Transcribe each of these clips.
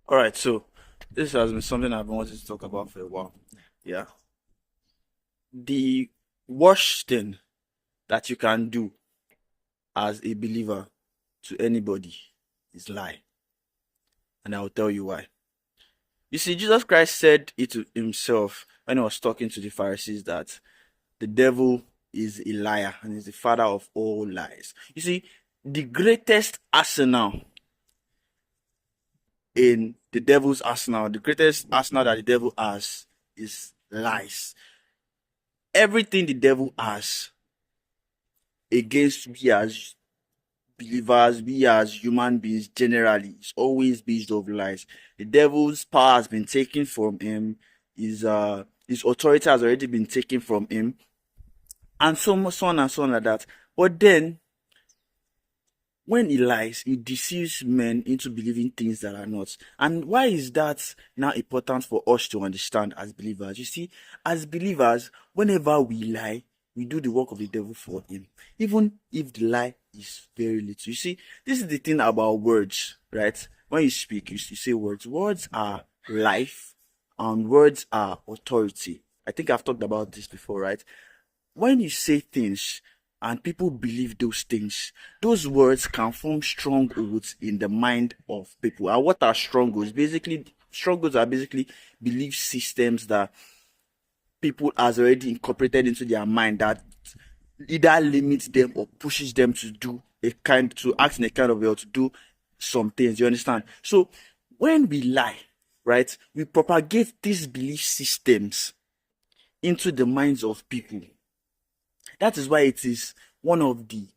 All right, so this has been something I've been wanting to talk about for a while. Yeah. The worst thing that you can do as a believer to anybody is lie. And I'll tell you why. You see, Jesus Christ said it to himself when he was talking to the Pharisees that the devil is a liar and is the father of all lies. You see, the greatest arsenal in the devil's arsenal, the greatest arsenal that the devil has is lies. Everything the devil has against we as believers, we as human beings generally, is always based off lies. The devil's power has been taken from him, his authority has already been taken from him, and so on and so on like that. But then when he lies, he deceives men into believing things that are not. And why is that now important for us to understand as believers? You see, as believers, whenever we lie, we do the work of the devil for him, even if the lie is very little. You see, this is the thing about words, right? When you speak, you say words. Words are life, and words are authority. I think I've talked about this before, right? When you say things and people believe those things, those words can form strongholds in the mind of people. And what are strongholds? Basically, strongholds are basically belief systems that people has already incorporated into their mind that either limits them or pushes them to act in a kind of way or to do some things. You understand? So when we lie, right, we propagate these belief systems into the minds of people. That is why it is one of the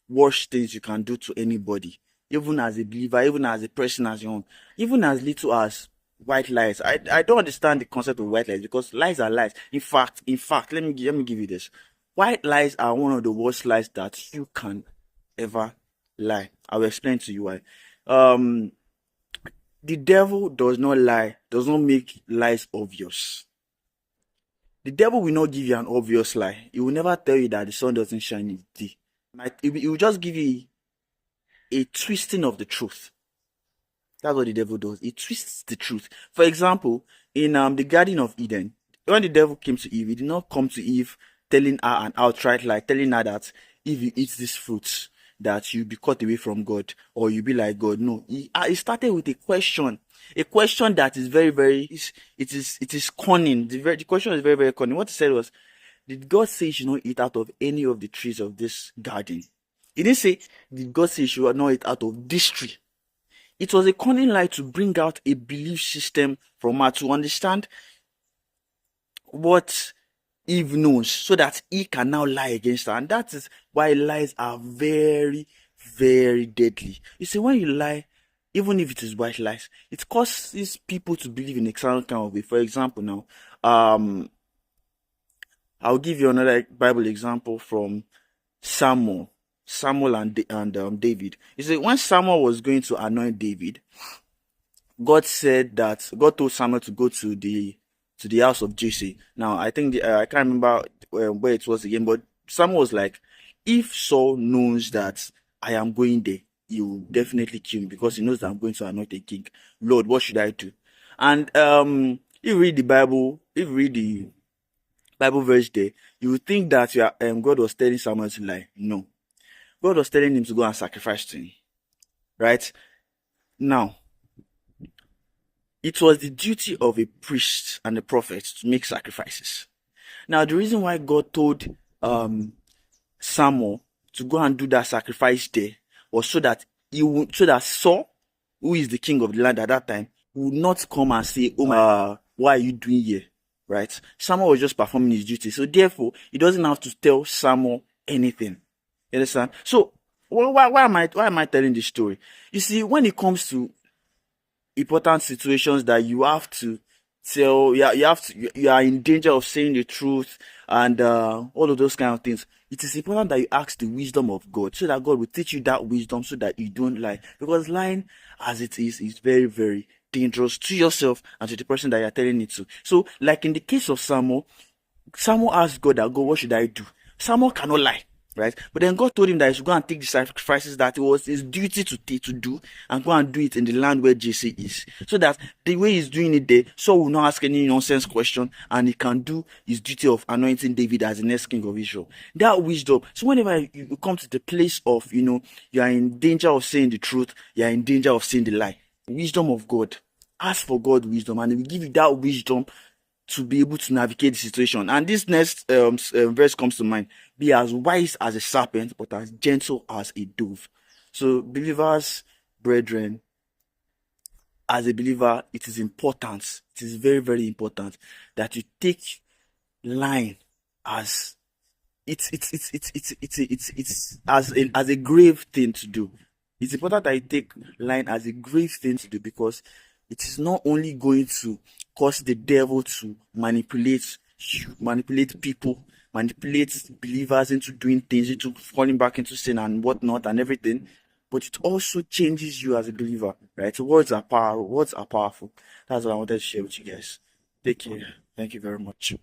worst things you can do to anybody, even as a believer, even as a person as your own, even as little as white lies. I don't understand the concept of white lies because lies are lies. In fact, let me give you this. White lies are one of the worst lies that you can ever lie. I will explain to you why. Um, the devil does not lie, does not make lies obvious. The devil will not give you an obvious lie. He will never tell you that the sun doesn't shine in the day. He will just give you a twisting of the truth. That's what the devil does. He twists the truth. For example, in the Garden of Eden, when the devil came to Eve, he did not come to Eve telling her an outright lie, telling her that if you eat this fruit, that you'll be cut away from God or you'll be like God. No, he started with a question that is very, very, it is cunning. The question is very, very cunning. What he said was, did God say you should not eat out of any of the trees of this garden? He didn't say, did God say you should not eat out of this tree? It was a cunning lie to bring out a belief system from her to understand what Eve knows so that he can now lie against her. And that is why lies are very, very deadly. You see, when you lie, even if it is white lies, it causes people to believe in a certain kind of way. For example, now, I'll give you another Bible example from Samuel. Samuel and David. You see, when Samuel was going to anoint David, God told Samuel to go to the house of Jesse. Now, I think I can't remember where it was again, but Samuel was like, if Saul knows that I am going there, he will definitely kill me because he knows that I'm going to anoint a king. Lord, what should I do? And if you read the Bible, if you read the Bible verse there, you would think that God was telling Samuel to lie. No, God was telling him to go and sacrifice to him. Right? Now, it was the duty of a priest and a prophet to make sacrifices. Now, the reason why God told Samuel to go and do that sacrifice there was so that so that Saul, who is the king of the land at that time, would not come and say, "Oh my, what are you doing here?" Right? Samuel was just performing his duty, so therefore he doesn't have to tell Samuel anything. You understand? So why am I telling this story? You see, when it comes to important situations that you have to tell, you are in danger of saying the truth and all of those kind of things, it is important that you ask the wisdom of God so that God will teach you that wisdom so that you don't lie. Because lying as it is very, very dangerous to yourself and to the person that you're telling it to. So, like in the case of Samuel asked God that, God, what should I do? Samuel cannot lie. right? But then God told him that he should go and take the sacrifices that it was his duty to do, and go and do it in the land where Jesse is. So that the way he's doing it there, Saul will not ask any nonsense question, and he can do his duty of anointing David as the next king of Israel. That wisdom. So whenever you come to the place of, you are in danger of saying the truth, you are in danger of saying the lie. Wisdom of God. Ask for God wisdom, and he will give you that wisdom to be able to navigate the situation. And this next verse comes to mind: be as wise as a serpent, but as gentle as a dove. So believers, brethren, as a believer, it is important, it is very, very important that you take line as it's as a grave thing to do. It's important that you take line as a grave thing to do, because it is not only going to cause the devil to manipulate people, manipulate believers into doing things, into falling back into sin and whatnot and everything, but it also changes you as a believer, right? So words are powerful. That's what I wanted to share with you guys. Take care. Thank you very much.